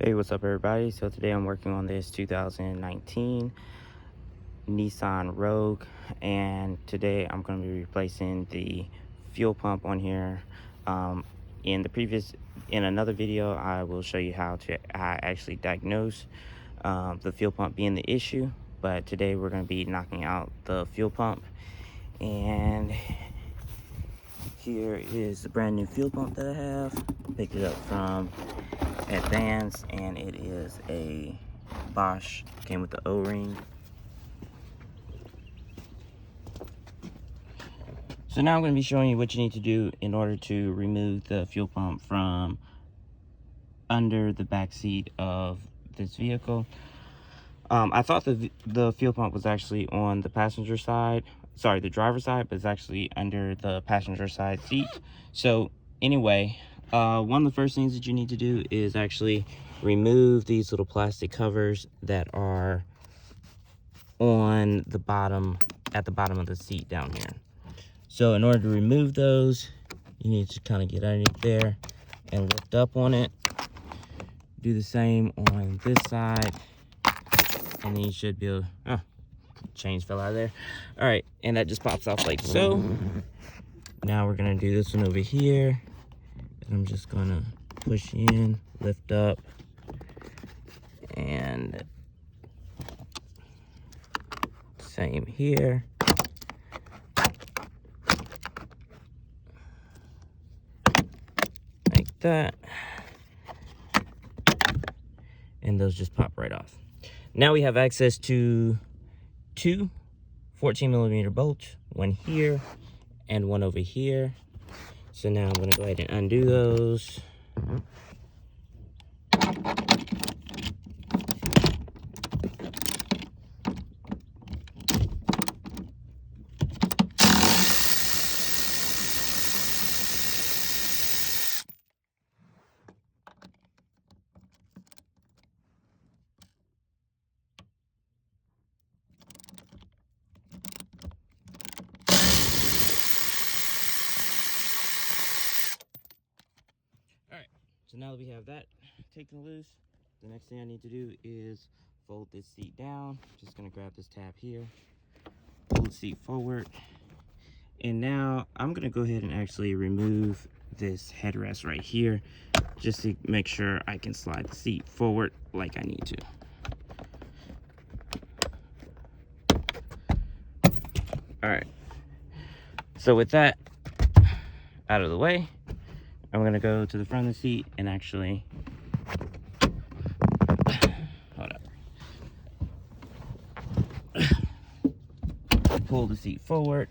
Hey, what's up everybody? So today I'm working on this 2019 Nissan Rogue, and today I'm going to be replacing the fuel pump on here. Um, in another video, I will show you how I actually diagnose the fuel pump being the issue. But today we're going to be knocking out the fuel pump, and here is the brand new fuel pump that I have. Picked it up from Advance, and it is a Bosch. Came with the O-ring. So now I'm going to be showing you what you need to do in order to remove the fuel pump from under the back seat of this vehicle. I thought the fuel pump was actually on the passenger side, sorry, the driver's side, but it's actually under the passenger side seat. So anyway, one of the first things that you need to do is actually remove these little plastic covers that are on the bottom, at the bottom of the seat down here. So in order to remove those, you need to kind of get underneath there and lift up on it. Do the same on this side, and then you should be able, oh, chains fell out of there. All right, and that just pops off like so. Now we're gonna do this one over here, and I'm just gonna push in, lift up, and same here. Like that. And those just pop right off. Now we have access to two 14mm bolts, one here and one over here. So now I'm going to go ahead and undo those. Alright, so now that we have that taken loose, the next thing I need to do is fold this seat down. Just going to grab this tab here, pull the seat forward, and now I'm going to go ahead and actually remove this headrest right here, just to make sure I can slide the seat forward like I need to. Alright, so with that out of the way, I'm going to go to the front of the seat and actually, hold up, pull the seat forward,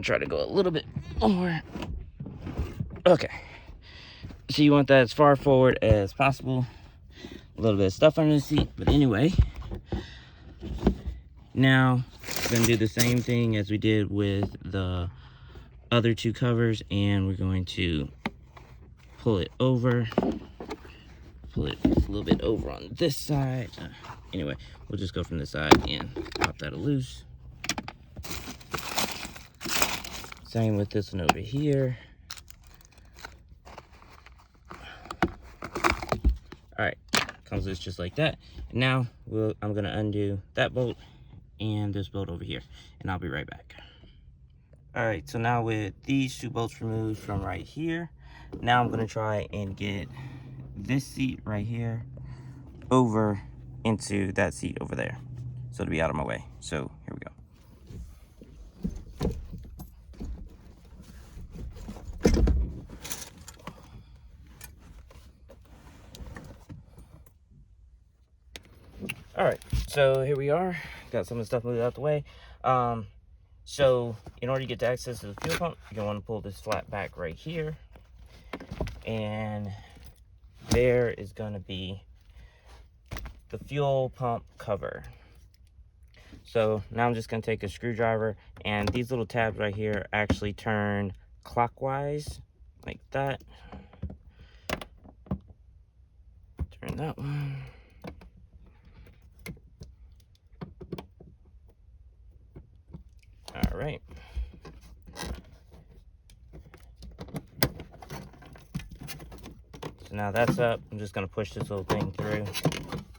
try to go a little bit more. Okay, so you want that as far forward as possible. A little bit of stuff under the seat, but anyway, now we're going to do the same thing as we did with the other two covers, and we're going to pull it over, pull it a little bit over on this side. Anyway, we'll just go from this side and pop that loose. Same with this one over here. All right, comes loose just like that. And now I'm gonna undo that bolt and this bolt over here, and I'll be right back. All right, so now with these two bolts removed from right here, now I'm gonna try and get this seat right here over into that seat over there, so to be out of my way. So here we go. All right, so here we are. Got some of the stuff moved out the way. So in order to get to access to the fuel pump, you're gonna want to pull this flat back right here, and there is gonna be the fuel pump cover. So now I'm just gonna take a screwdriver, and these little tabs right here actually turn clockwise like that. Turn that one. All right. So now that's up. I'm just gonna push this little thing through,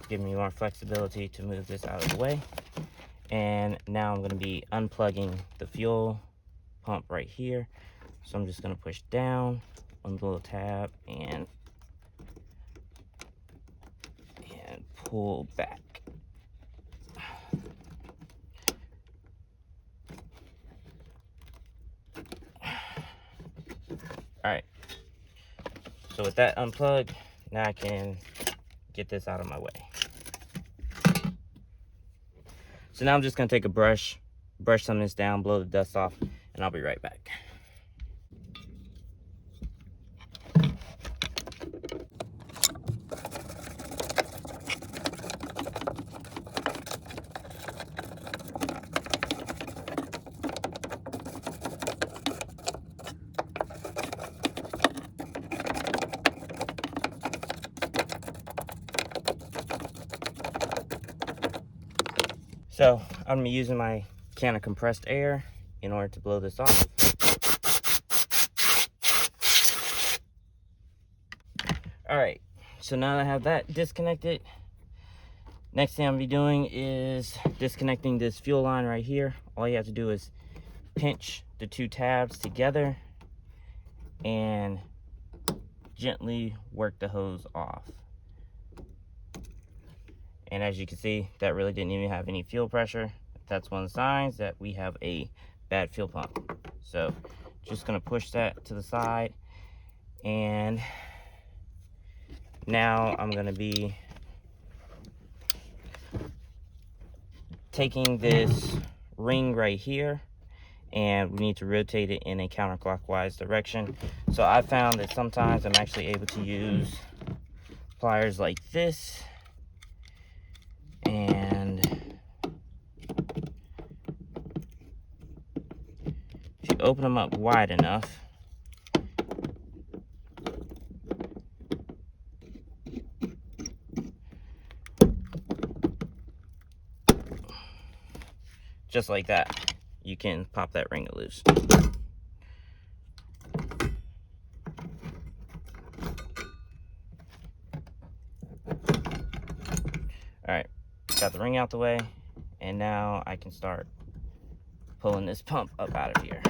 give me more flexibility to move this out of the way. And now I'm gonna be unplugging the fuel pump right here. So I'm just gonna push down on the little tab and pull back. All right, so with that unplugged, now I can get this out of my way. So now I'm just gonna take a brush some of this down, blow the dust off, and I'll be right back. So I'm gonna be using my can of compressed air in order to blow this off. All right, so now that I have that disconnected, next thing I'm gonna be doing is disconnecting this fuel line right here. All you have to do is pinch the two tabs together and gently work the hose off. And as you can see, that really didn't even have any fuel pressure. That's one of the signs that we have a bad fuel pump. So just gonna push that to the side, and now I'm gonna be taking this ring right here, and we need to rotate it in a counterclockwise direction. So I found that sometimes I'm actually able to use pliers like this, and if you open them up wide enough, just like that, you can pop that ring loose. All right, got the ring out the way, and now I can start pulling this pump up out of here.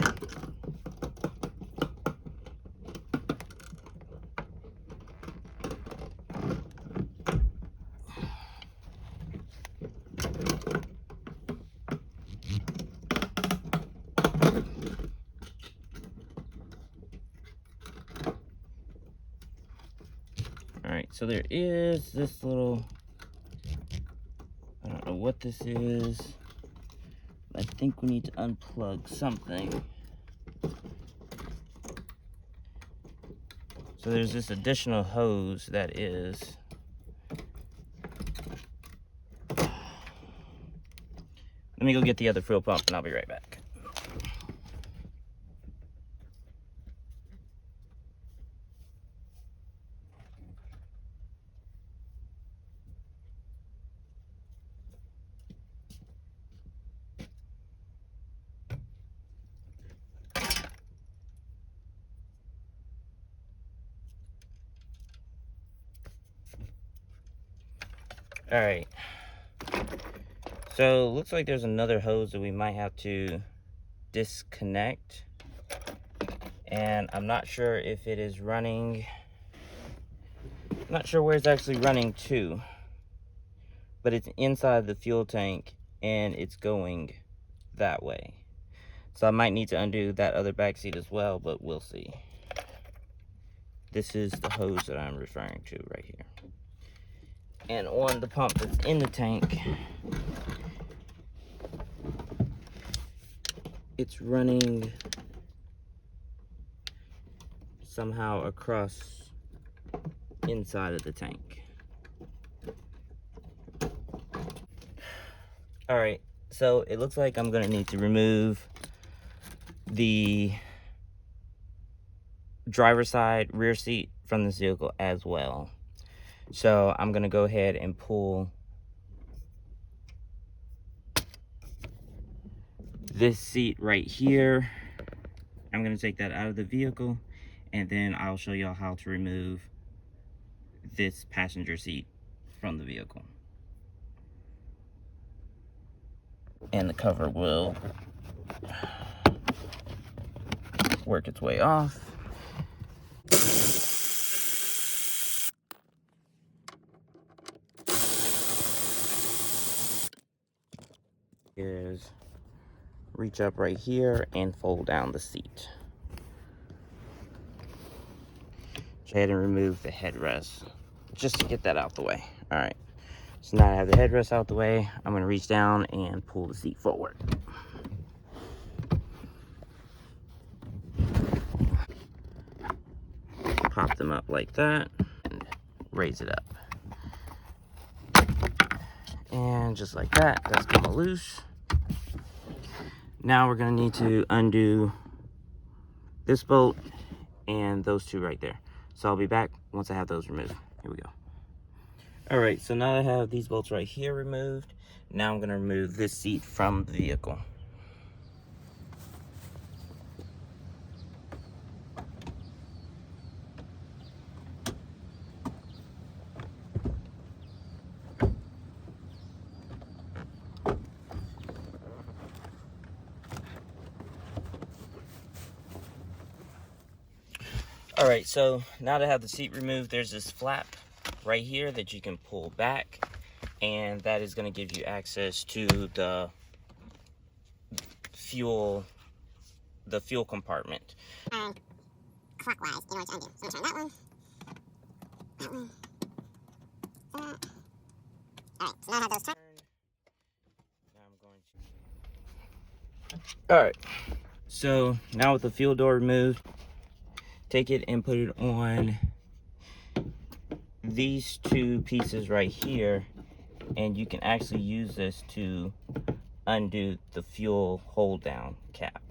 All right, so there is this little, I don't know what this is. I think we need to unplug something. So there's this additional hose that is, let me go get the other fuel pump and I'll be right back. All right, so looks like there's another hose that we might have to disconnect, and I'm not sure if it is running, I'm not sure where it's actually running to, but it's inside the fuel tank and it's going that way. So I might need to undo that other back seat as well, but we'll see. This is the hose that I'm referring to right here. And on the pump that's in the tank, it's running somehow across inside of the tank. All right, so it looks like I'm gonna need to remove the driver's side rear seat from this vehicle as well. So I'm gonna go ahead and pull this seat right here. I'm gonna take that out of the vehicle, and then I'll show y'all how to remove this passenger seat from the vehicle. And the cover will work its way off. Is reach up right here and fold down the seat. Go ahead and remove the headrest just to get that out the way. All right, so now I have the headrest out the way, I'm going to reach down and pull the seat forward. Pop them up like that and raise it up. And just like that, that's come loose. Now we're going to need to undo this bolt and those two right there. So I'll be back once I have those removed. Here we go. All right, so now I have these bolts right here removed. Now I'm going to remove this seat from the vehicle. All right, so now that I have the seat removed, there's this flap right here that you can pull back, and that is going to give you access to the fuel compartment. Clockwise in order to undo. So I'm going to turn that one. That one. That. Alright, so now I have those turned. Now I'm going to... Alright, so now with the fuel door removed, take it and put it on these two pieces right here, and you can actually use this to undo the fuel hold down cap.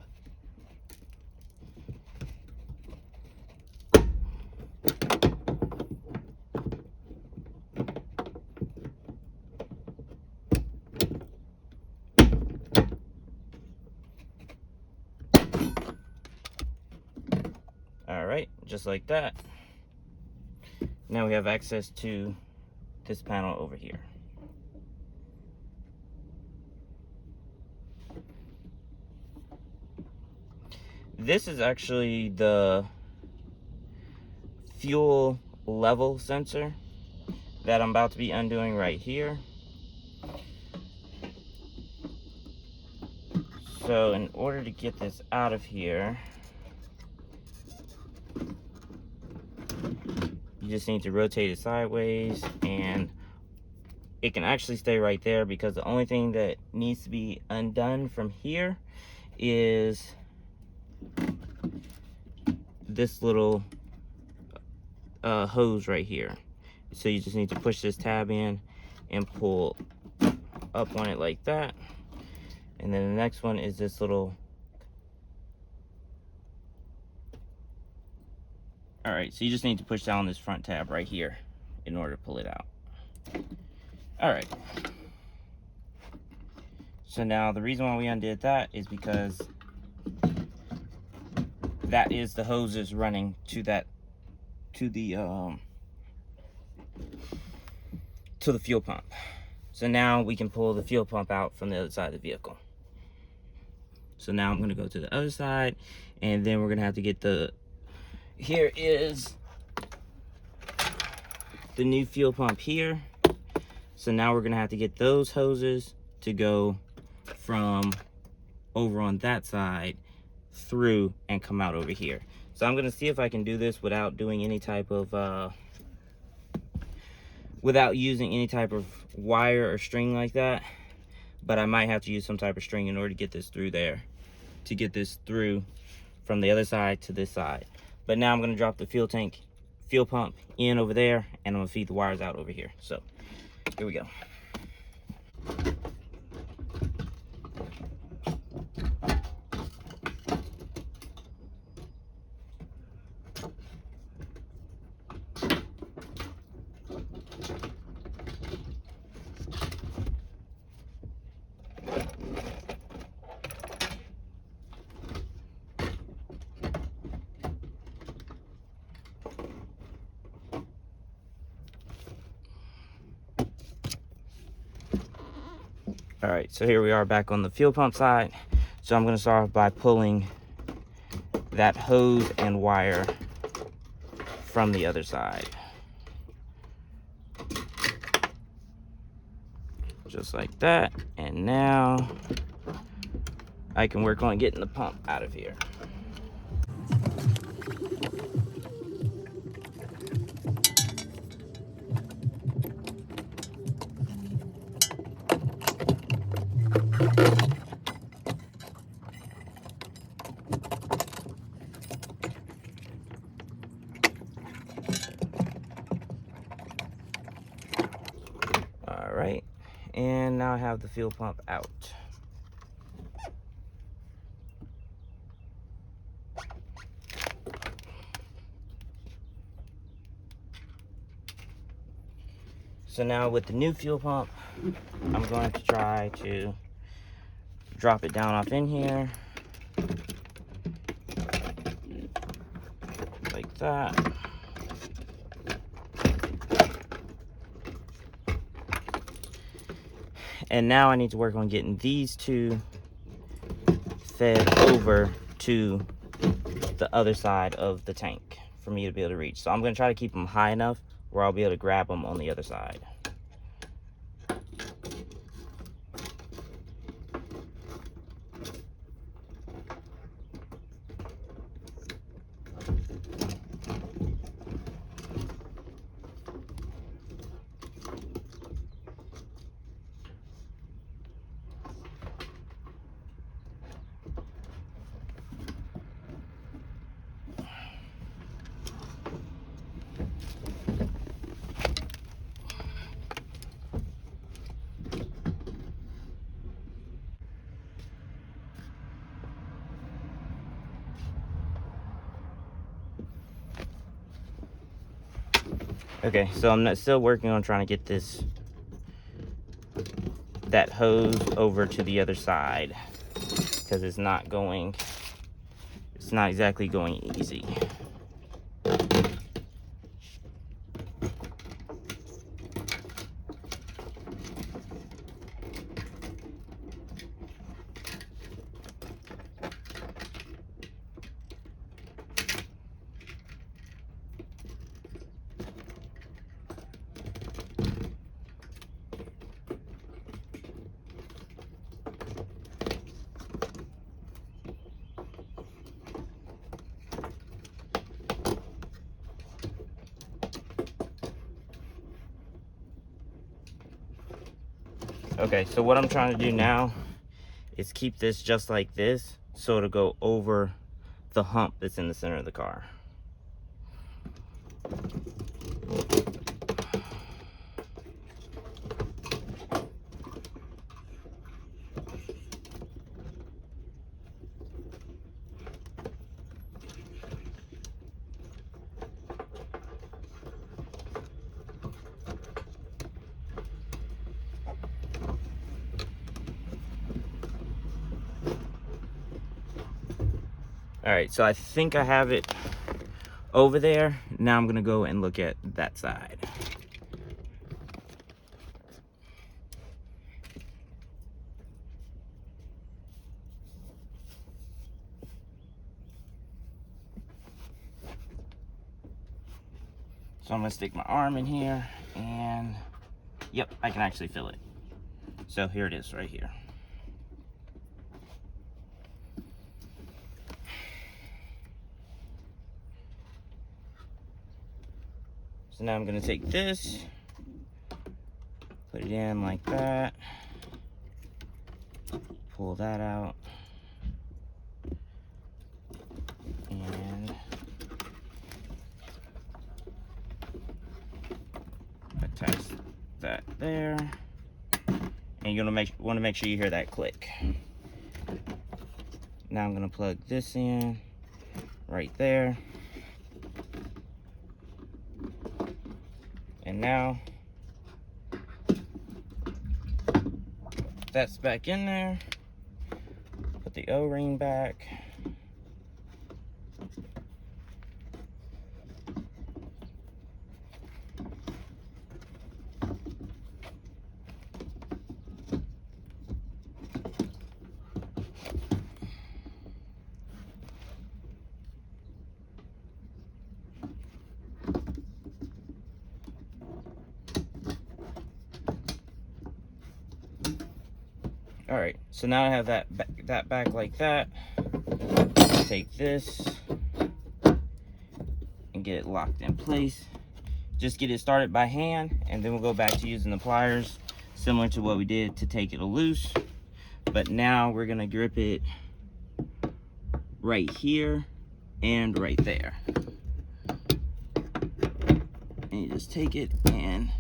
All right, just like that. Now we have access to this panel over here. This is actually the fuel level sensor that I'm about to be undoing right here. So in order to get this out of here, you just need to rotate it sideways, and it can actually stay right there, because the only thing that needs to be undone from here is this little hose right here. So you just need to push this tab in and pull up on it like that. And then the next one is this little... All right, so you just need to push down this front tab right here in order to pull it out. All right. So now the reason why we undid that is because that is the hoses running to the fuel pump. So now we can pull the fuel pump out from the other side of the vehicle. So now I'm going to go to the other side, and then we're going to have to get the... Here is the new fuel pump here. So now we're going to have to get those hoses to go from over on that side through and come out over here. So I'm going to see if I can do this without doing any type of without using any type of wire or string like that, but I might have to use some type of string in order to get this through there, to get this through from the other side to this side. But now I'm going to drop the fuel pump in over there, and I'm going to feed the wires out over here. So here we go. All right, so here we are back on the fuel pump side. So I'm going to start off by pulling that hose and wire from the other side. Just like that. And now I can work on getting the pump out of here. All right, and now I have the fuel pump out. So now with the new fuel pump, I'm going to try to drop it down off in here. Like that. And now I need to work on getting these two fed over to the other side of the tank for me to be able to reach. So I'm going to try to keep them high enough where I'll be able to grab them on the other side. Okay, so I'm still working on trying to get that hose over to the other side because it's not exactly going easy. Okay, so what I'm trying to do now is keep this just like this so it'll go over the hump that's in the center of the car. All right, so I think I have it over there. Now I'm gonna go and look at that side. So I'm gonna stick my arm in here and yep, I can actually feel it. So here it is right here. So now I'm gonna take this, put it in like that, pull that out, and attach that there. And you're gonna want to make sure you hear that click. Now I'm gonna plug this in right there. And now that's back in there. Put the O-ring back. All right, so now I have that back like that. Take this and get it locked in place. Just get it started by hand, and then we'll go back to using the pliers, similar to what we did to take it loose. But now we're gonna grip it right here and right there. And you just take it and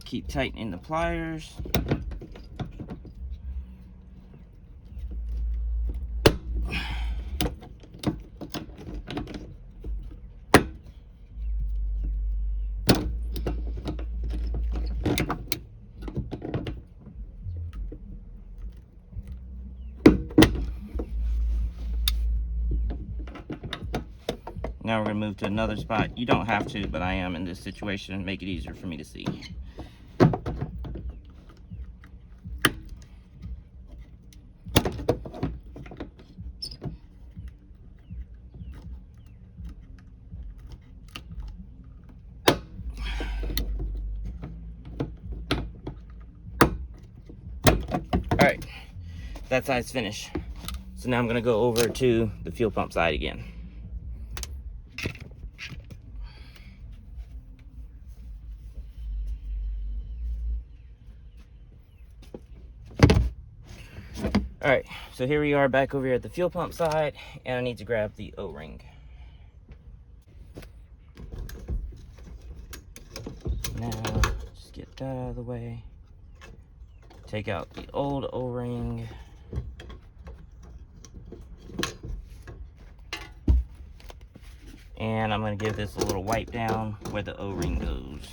keep tightening the pliers. Now we're gonna move to another spot. You don't have to, but I am in this situation and make it easier for me to see. All right, that side's finished. So now I'm gonna go over to the fuel pump side again. All right, so here we are back over here at the fuel pump side, and I need to grab the O-ring. Now, just get that out of the way. Take out the old O-ring. And I'm gonna give this a little wipe down where the O-ring goes.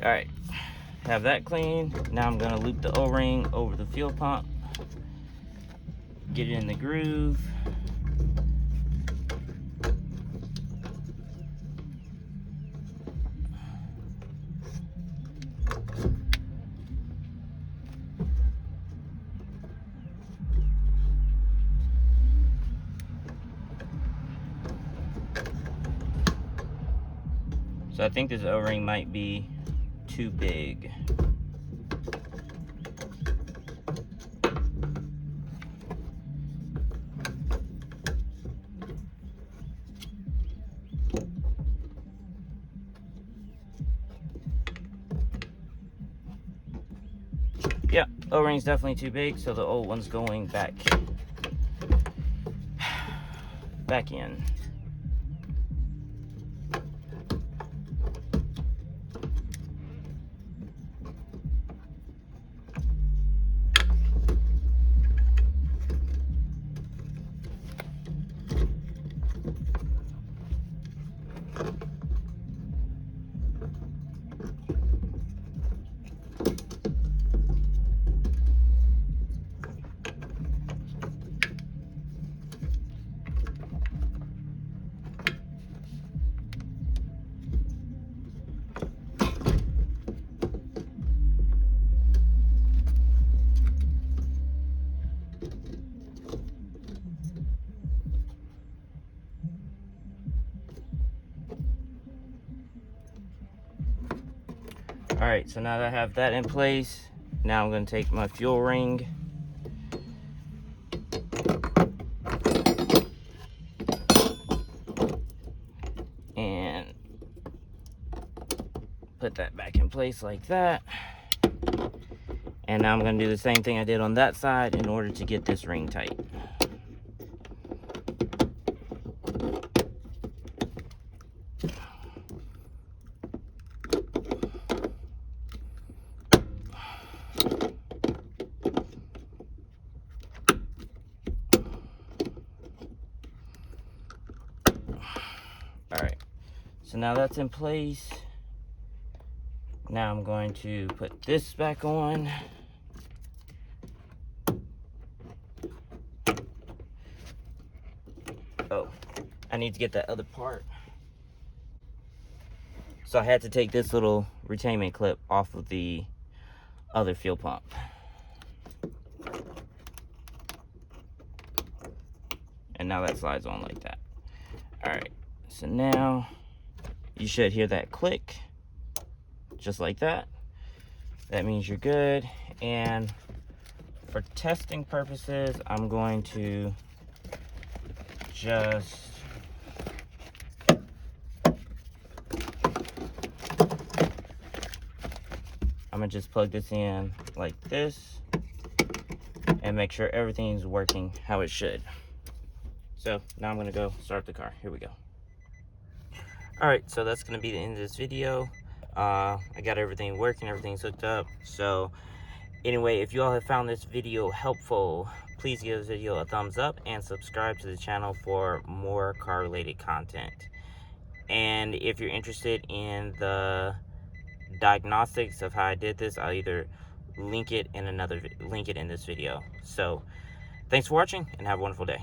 All right, have that clean. Now I'm gonna loop the O-ring over the fuel pump, get it in the groove. So I think this O-ring might be too big. Yeah, O-ring's definitely too big, so the old one's going back in. All right, so now that I have that in place, now I'm gonna take my fuel ring and put that back in place like that. And now I'm gonna do the same thing I did on that side in order to get this ring tight. All right, so now that's in place. Now I'm going to put this back on. Oh, I need to get that other part. So I had to take this little retainment clip off of the other fuel pump. And now that slides on like that. Alright, so now you should hear that click, just like that. That means you're good. And for testing purposes, I'm going to just plug this in like this and make sure everything's working how it should. So now I'm gonna go start the car. Here we go. All right, so that's gonna be the end of this video. I got everything working, everything's hooked up. So anyway, if you all have found this video helpful, please give this video a thumbs up and subscribe to the channel for more car related content. And if you're interested in the diagnostics of how I did this, I'll either link it in this video. So thanks for watching and have a wonderful day.